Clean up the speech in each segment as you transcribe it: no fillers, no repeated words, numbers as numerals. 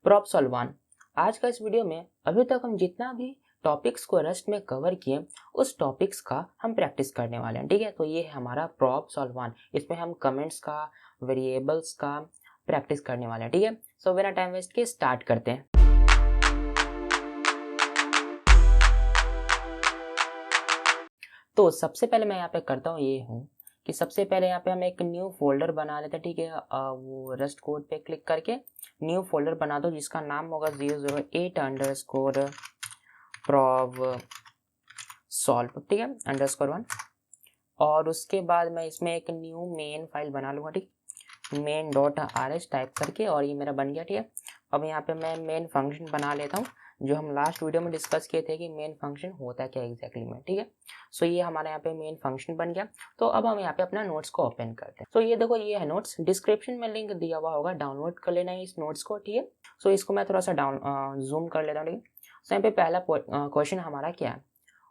Prop solve 1। आज का इस वीडियो में अभी तक हम जितना भी टॉपिक्स को रस्ट में कवर किए उस टॉपिक्स का हम प्रैक्टिस करने वाले हैं। ठीक है, तो ये है हमारा प्रॉप सॉल्व 1। इसमें हम कमेंट्स का, वेरिएबल्स का प्रैक्टिस करने वाले हैं। ठीक है, सो बिना टाइम वेस्ट किए स्टार्ट करते हैं। तो सबसे पहले मैं यहाँ पे करता हूँ ये हूँ कि सबसे पहले यहाँ पे हम एक न्यू फोल्डर बना लेते हैं। ठीक है, वो रस्ट कोड पे क्लिक करके न्यू फोल्डर बना दो जिसका नाम होगा 008_ प्रॉप सॉल्व। ठीक है, _1। और उसके बाद मैं इसमें एक न्यू मेन फाइल बना लूँगा। ठीक, main.rs टाइप करके, और ये मेरा बन गया। ठीक है, अब यहाँ पे मैं मेन फंक्शन बना लेता हूँ जो हम लास्ट वीडियो में डिस्कस किए थे कि मेन फंक्शन होता है क्या एग्जैक्टली में। ठीक है, सो ये हमारे यहाँ पे मेन फंक्शन बन गया। तो अब हम यहाँ पे अपना नोट्स को ओपन करते हैं। तो ये देखो, ये है नोट्स। डिस्क्रिप्शन में लिंक दिया हुआ होगा, डाउनलोड कर लेना है इस नोट्स को। ठीक है, सो इसको मैं थोड़ा सा जूम कर लेता हूँ। ठीक है, सो यहाँ पे पहला क्वेश्चन हमारा क्या है,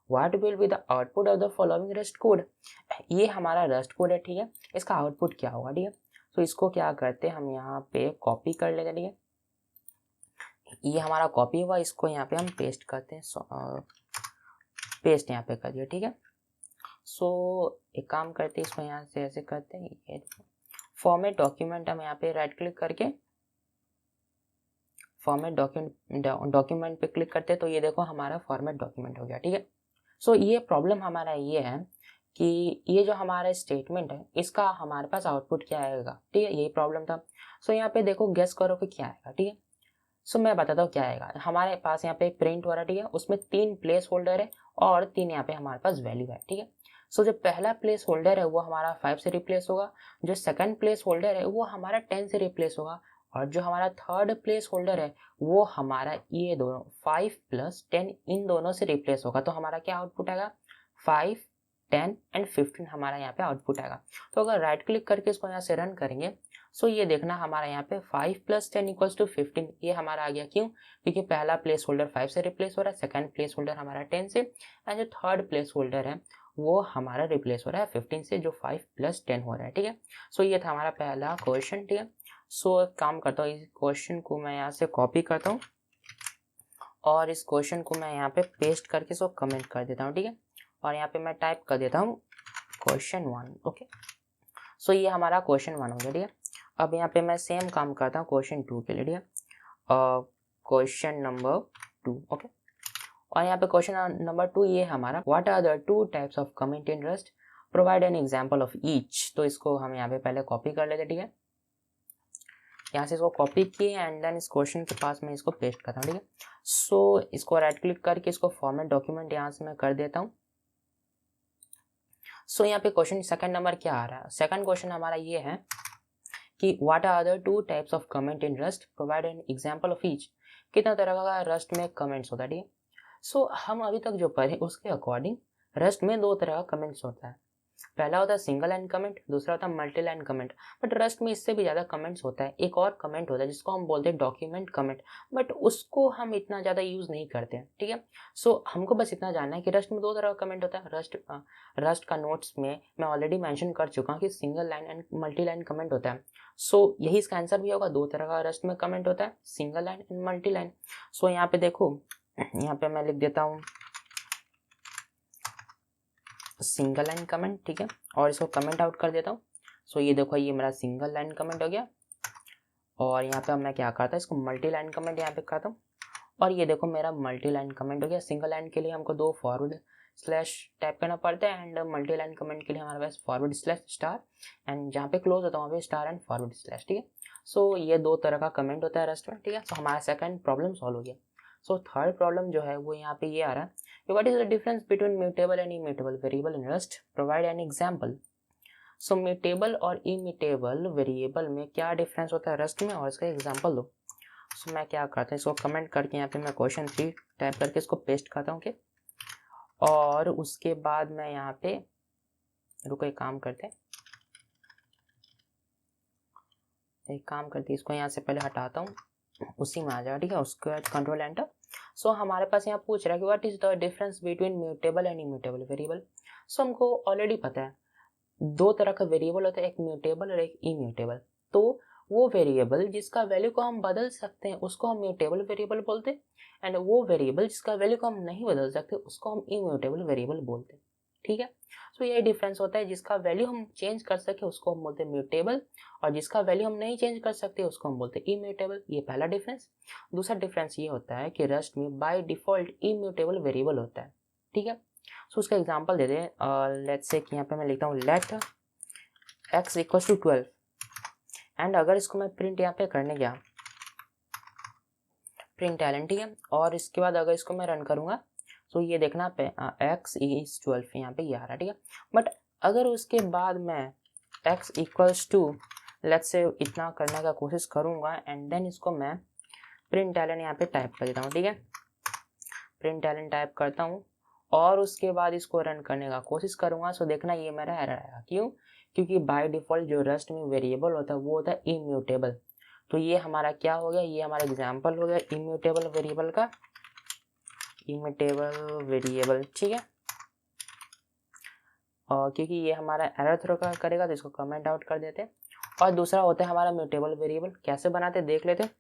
what will be the output of the following rust code. ये हमारा रस्ट कोड है। ठीक है, इसका आउटपुट क्या होगा। ठीक है, तो इसको क्या करते हैं, हम यहाँ पे कॉपी कर लेते हैं। ठीक है, ये हमारा कॉपी हुआ, इसको यहाँ पे हम पेस्ट करते हैं। पेस्ट यहाँ पे कर दिया। ठीक है, सो एक काम करते हैं, इसको यहाँ से ऐसे करते हैं। ये फॉर्मेट डॉक्यूमेंट, हम यहाँ पे राइट क्लिक करके फॉर्मेट डॉक्यूमेंट पे क्लिक करते हैं। तो ये देखो हमारा फॉर्मेट डॉक्यूमेंट हो गया। ठीक है, सो ये प्रॉब्लम हमारा ये है कि ये जो हमारा स्टेटमेंट है इसका हमारे पास आउटपुट क्या आएगा। ठीक है, यही प्रॉब्लम था। सो यहाँ पे देखो, गेस करो कि क्या आएगा। ठीक है, सो मैं बताता हूँ क्या आएगा। हमारे पास यहाँ पे प्रिंट हो रहा है। ठीक है, उसमें 3 प्लेस होल्डर है और 3 यहाँ पे हमारे पास वैल्यू है। ठीक है, सो जो पहला प्लेस होल्डर है वो हमारा 5 से रिप्लेस होगा, जो सेकंड प्लेस होल्डर है वो हमारा 10 से रिप्लेस होगा, और जो हमारा थर्ड प्लेस होल्डर है वो हमारा ये दोनों 5 + 10 इन दोनों से रिप्लेस होगा। तो हमारा क्या आउटपुट आएगा, 5, 10 एंड 15 हमारा यहाँ पे आउटपुट आएगा। तो अगर राइट क्लिक करके इसको यहाँ से रन करेंगे, सो ये देखना हमारा यहाँ पे 5 + 10 = 15 ये हमारा आ गया। क्यों, क्योंकि पहला प्लेस होल्डर 5 से रिप्लेस हो रहा है, सेकंड प्लेस होल्डर हमारा 10 से, एंड जो थर्ड प्लेस होल्डर है वो हमारा रिप्लेस हो रहा है 15 से, जो 5 + 10 हो रहा है। ठीक है, सो ये था हमारा पहला क्वेश्चन। ठीक है, सो एक काम करता हूँ, इस क्वेश्चन को मैं यहाँ से कॉपी करता हूँ और इस क्वेश्चन को मैं यहाँ पे पेस्ट करके इसको कमेंट कर देता हूँ। ठीक है, और यहाँ पे मैं टाइप कर देता हूँ क्वेश्चन 1। ओके, सो ये हमारा क्वेश्चन 1 हो गया। ठीक है, अब यहाँ पे मैं सेम काम करता हूँ क्वेश्चन 2 के लिए। ठीक है, क्वेश्चन नंबर 2। ओके, और यहाँ पे क्वेश्चन नंबर 2 ये हमारा, what are the 2 types of comment in Rust, provide an example of each. तो इसको हम यहाँ पे पहले कॉपी कर लेते हैं। ठीक है, यहाँ से इसको कॉपी किए एंड देन इस क्वेश्चन के पास मैं इसको पेस्ट करता हूँ। ठीक है, सो इसको राइट क्लिक करके इसको फॉर्मेट डॉक्यूमेंट यहाँ से मैं कर देता हूँ। सो यहाँ पे क्वेश्चन सेकंड नंबर क्या आ रहा है, सेकंड क्वेश्चन हमारा ये है कि what are the 2 types of comment in Rust, provide an example of each. कितना तरह का रस्ट में कमेंट्स होता है। ठीक है, सो हम अभी तक जो पढ़े उसके अकॉर्डिंग रस्ट में 2 तरह का कमेंट्स होता है। पहला होता है सिंगल लाइन कमेंट, दूसरा होता है multi line comment. But rust में इससे भी ज़्यादा कमेंट्स होता है। एक और कमेंट होता है जिसको हम बोलते हैं डॉक्यूमेंट कमेंट, बट उसको हम इतना ज़्यादा यूज़ नहीं करते हैं। ठीक है, सो हमको बस इतना जानना है कि रस्ट में 2 तरह का कमेंट होता है। रस्ट का नोट्स में मैं ऑलरेडी मेंशन कर चुका हूँ कि single line and multi line comment होता है। सो यही इसका आंसर भी होगा, 2 तरह का रस्ट में कमेंट होता है, single line and multi line. So यहाँ पे देखो, यहाँ पे मैं लिख देता हूँ सिंगल लाइन कमेंट। ठीक है, और इसको कमेंट आउट कर देता हूँ। सो ये देखो, ये मेरा सिंगल लाइन कमेंट हो गया, और यहाँ पे मैं क्या करता हूँ, इसको मल्टी लाइन कमेंट यहाँ पे करता हूँ, और ये देखो मेरा मल्टी लाइन कमेंट हो गया। सिंगल लाइन के लिए हमको 2 फॉरवर्ड स्लैश टाइप करना पड़ता है, एंड मल्टी लाइन कमेंट के लिए हमारे पास फॉरवर्ड स्लैश स्टार, एंड जहाँ पे क्लोज होता है वहाँ पे स्टार एंड फॉरवर्ड स्लैश। ठीक है, सो ये 2 तरह का कमेंट होता है रस्ट में। ठीक है, सो हमारा सेकंड प्रॉब्लम सॉल्व हो गया। सो थर्ड प्रॉब्लम जो है वो यहाँ पे ये आ रहा है, what is the difference between mutable and immutable variable in Rust, provide an example. So mutable और इम्यूटेबल वेरिएबल में क्या डिफरेंस होता है रस्ट में, और इसका एग्जांपल दो। सो मैं क्या करता हूँ, इसको कमेंट करके यहाँ पे मैं क्वेश्चन 3 टाइप करके इसको पेस्ट करता हूँ। और उसके बाद मैं यहाँ पे, रुको एक काम करते इसको यहाँ से पहले हटाता हूँ, उसी में आ जाएगा। ठीक है, उसके बाद कंट्रोल एंटर। सो हमारे पास यहाँ पूछ रहा है कि what is the difference between mutable and immutable variable. So हमको ऑलरेडी पता है 2 तरह का वेरिएबल होता है, एक म्यूटेबल और एक इम्यूटेबल। तो वो वेरिएबल जिसका वैल्यू को हम बदल सकते हैं उसको हम म्यूटेबल वेरिएबल बोलते हैं, एंड वो वेरिएबल जिसका वैल्यू को हम नहीं बदल सकते उसको हम इम्यूटेबल वेरिएबल बोलते हैं। ठीक है, सो ये डिफरेंस होता है, जिसका वैल्यू हम चेंज कर सके उसको हम बोलते हैं म्यूटेबल, और जिसका वैल्यू हम नहीं चेंज कर सकते उसको हम बोलते हैं इम्यूटेबल। ये पहला डिफरेंस। दूसरा डिफरेंस ये होता है कि रस्ट में बाय डिफॉल्ट इम्यूटेबल वेरिएबल होता है। ठीक है, सो उसका एग्जांपल दे दें। लेट्स से कि यहाँ पे मैं लिखता हूँ let x equals to 12, and अगर इसको मैं प्रिंट यहाँ पे करने गया प्रिंट एलन, ठीक है, और इसके बाद अगर इसको मैं रन करूँगा तो ये देखना पे x इज 12 यहाँ पे ये आ रहा है। ठीक है, बट अगर उसके बाद मैं x इक्वल्स टू लेट्स से इतना करने का कोशिश करूँगा एंड देन इसको मैं प्रिंट एलन यहाँ पे टाइप कर देता हूँ। ठीक है, प्रिंट एलन टाइप करता हूँ और उसके बाद इसको रन करने का कोशिश करूँगा, सो देखना ये मेरा एरर आएगा। क्यों? क्योंकि बाय डिफ़ॉल्ट जो रस्ट में वेरिएबल होता है वो होता है इम्यूटेबल। तो ये हमारा क्या हो गया, ये हमारा एग्जाम्पल हो गया इम्यूटेबल वेरिएबल का, इम्यूटेबल वेरिएबल। ठीक है, और क्योंकि ये हमारा एरर थ्रो करेगा तो इसको कमेंट आउट कर देते हैं। और दूसरा होता है हमारा म्यूटेबल वेरिएबल। कैसे बनाते देख लेते हैं।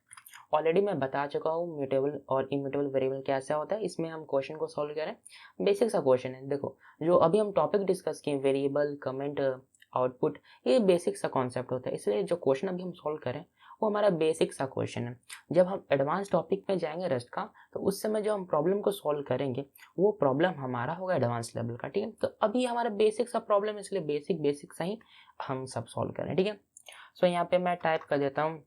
ऑलरेडी मैं बता चुका हूँ म्यूटेबल और इम्यूटेबल वेरिएबल कैसा होता है। इसमें हम क्वेश्चन को सॉल्व करें, बेसिक सा क्वेश्चन है। देखो जो अभी हम टॉपिक डिस्कस किए वेरिएबल, कमेंट, आउटपुट, ये बेसिक सा कॉन्सेप्ट होता है। इसलिए जो क्वेश्चन अभी हम सॉल्व करें वो हमारा बेसिक सा क्वेश्चन है। जब हम एडवांस टॉपिक में जाएंगे रस्ट का, तो उस समय जो हम प्रॉब्लम को सॉल्व करेंगे वो प्रॉब्लम हमारा होगा एडवांस लेवल का। ठीक है, तो अभी हमारा बेसिक सा प्रॉब्लम है, इसलिए बेसिक सा ही हम सब सॉल्व करें। ठीक है, सो यहाँ पे मैं टाइप कर देता हूँ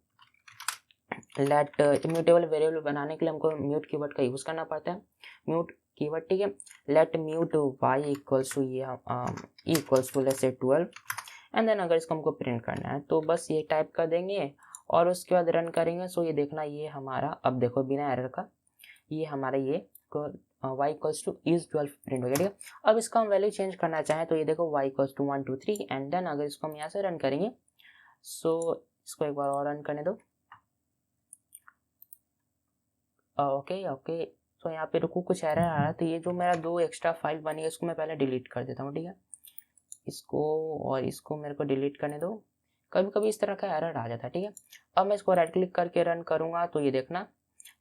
लेट इम्यूटेबल वेरिएबल बनाने के लिए हमको म्यूट कीवर्ड का यूज़ करना पड़ता है, म्यूट कीवर्ड। ठीक है, let mut y equals to ये equals to let's say 12, and then अगर इसको हमको प्रिंट करना है तो बस ये टाइप कर देंगे और उसके बाद रन करेंगे। सो ये देखना ये हमारा, अब देखो बिना एरर का ये हमारा ये y equals two is 12 print हो गया। ठीक है, अब इसका हम वैल्यू चेंज करना चाहें तो ये देखो y equals to 1 2 3, and then अगर इसको हम यहाँ से रन करेंगे, सो इसको एक बार और रन करने दो। ओके, तो यहाँ पे रुको कुछ एरर आ रहा है, तो ये जो मेरा 2 एक्स्ट्रा फाइल बनी है इसको मैं पहले डिलीट कर देता हूँ। ठीक है, इसको और इसको मेरे को डिलीट करने दो, कभी कभी इस तरह का एरर आ जाता है। ठीक है, अब मैं इसको राइट क्लिक करके रन करूँगा तो ये देखना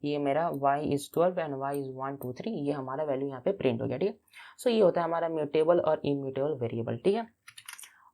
ये मेरा y is 12 and y is 1 2 3, ये हमारा वैल्यू यहाँ पे प्रिंट हो गया। ठीक है, सो ये होता है हमारा म्यूटेबल और इम्यूटेबल वेरिएबल। ठीक है,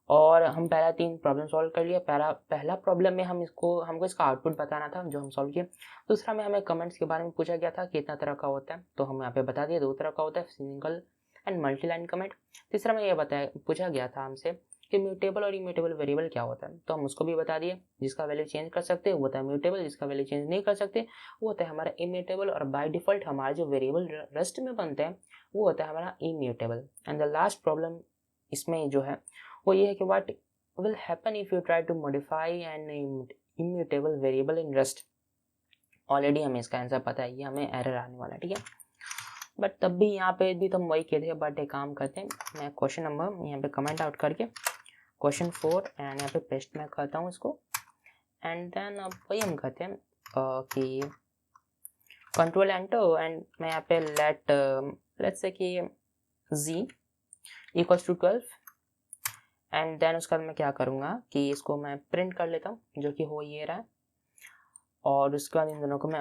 और हम पहला 3 प्रॉब्लम सॉल्व कर लिए। पहला प्रॉब्लम में हमको इसका आउटपुट बताना था जो हम सॉल्व किए। दूसरा में हमें कमेंट्स के बारे में पूछा गया था कितना तरह का होता है, तो हम यहाँ पे बता दिए 2 तरह का होता है, single and multi line comment. तीसरा में ये पूछा गया था हमसे कि म्यूटेबल और इम्यूटेबल वेरिएबल क्या होता है, तो हम उसको भी बता दिए। जिसका वैल्यू चेंज कर सकते हैं वो होता है म्यूटेबल, जिसका वैल्यू चेंज नहीं कर सकते वो होता है हमारा इम्यूटेबल, और बाय डिफॉल्ट हमारा जो वेरिएबल रस्ट में बनते हैं वो होता है हमारा immutable. And the last problem इसमें जो है वो ये है कि what will happen if you try to modify an immutable variable in Rust। Already हमें इसका आंसर पता है, ये हमें एरर आने वाला है। ठीक है, बट तब भी यहाँ पे भी तो हम वही कहते हैं, बट एक काम करते हैं, मैं क्वेश्चन नंबर यहाँ पे कमेंट आउट करके क्वेश्चन 4 एंड यहाँ पे पेस्ट मैं करता हूँ इसको, एंड देन अब वही हम कहते हैं कि कंट्रोल एंटर, एंड मैं यहाँ पे लेट्स से कि z equals to 12, and then उसके बाद मैं क्या करूँगा कि इसको मैं प्रिंट कर लेता हूँ जो कि हो ये रहा है, और उसके बाद इन दोनों को मैं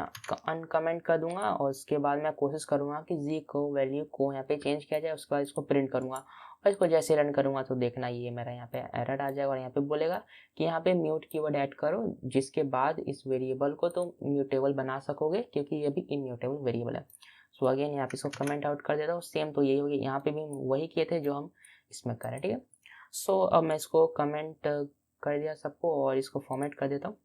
अनकमेंट कर दूंगा, और उसके बाद मैं कोशिश करूँगा कि जी को वैल्यू को यहाँ पे चेंज किया जाए। उसके बाद इसको प्रिंट करूँगा और इसको जैसे रन करूँगा तो देखना ये मेरा यहाँ पे एरर आ जाएगा, और यहाँ पे बोलेगा कि यहाँ पे म्यूट कीवर्ड ऐड करो, जिसके बाद इस वेरिएबल को तो म्यूटेबल बना सकोगे क्योंकि ये भी इम्यूटेबल वेरिएबल है। सो अगेन यहाँ पे इसको कमेंट आउट कर देता हूँ, सेम तो यही हो गया, यहाँ पे भी वही किए थे जो हम इसमें करें। ठीक है, सो अब मैं इसको कमेंट कर दिया सबको और इसको फॉर्मेट कर देता हूँ।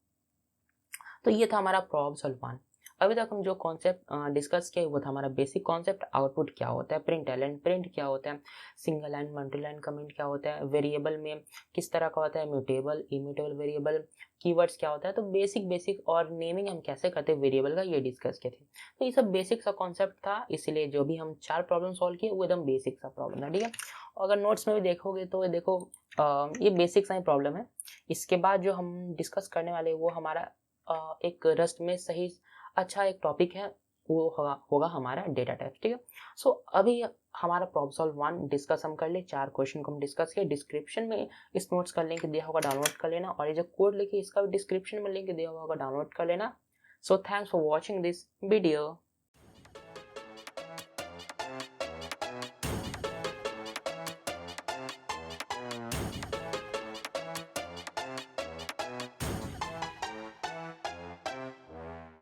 तो ये था हमारा प्रॉब्लम सॉल्व 1। अभी तक हम जो कॉन्सेप्ट डिस्कस किया वो था हमारा बेसिक कॉन्सेप्ट, आउटपुट क्या होता है, प्रिंट एलन प्रिंट क्या होता है, single line multi line comment क्या होता है, वेरिएबल में किस तरह का होता है, म्यूटेबल इम्यूटेबल वेरिएबल, कीवर्ड्स क्या होता है, तो बेसिक और नेमिंग हम कैसे करते हैं वेरिएबल का ये डिस्कस किए थे। तो ये सब बेसिक सा कॉन्सेप्ट था, इसलिए जो भी हम 4 प्रॉब्लम सॉल्व किए वो एकदम बेसिक सा प्रॉब्लम था। ठीक है, अगर नोट्स में भी देखोगे तो देखो ये बेसिक सा ही प्रॉब्लम है। इसके बाद जो हम डिस्कस करने वाले वो हमारा एक रस्ट में सही अच्छा एक टॉपिक है वो होगा हमारा डेटा टाइप, ठीक है। सो अभी हमारा प्रॉब्लम सॉल्व 1 डिस्कस हम कर ले, 4 क्वेश्चन को हम डिस्कस किए। डिस्क्रिप्शन में इस नोट्स का लिंक दिया होगा, डाउनलोड कर लेना, और ये जो कोड लिखी इसका भी डिस्क्रिप्शन में लिंक दिया होगा, डाउनलोड कर लेना। So thanks for watching this video.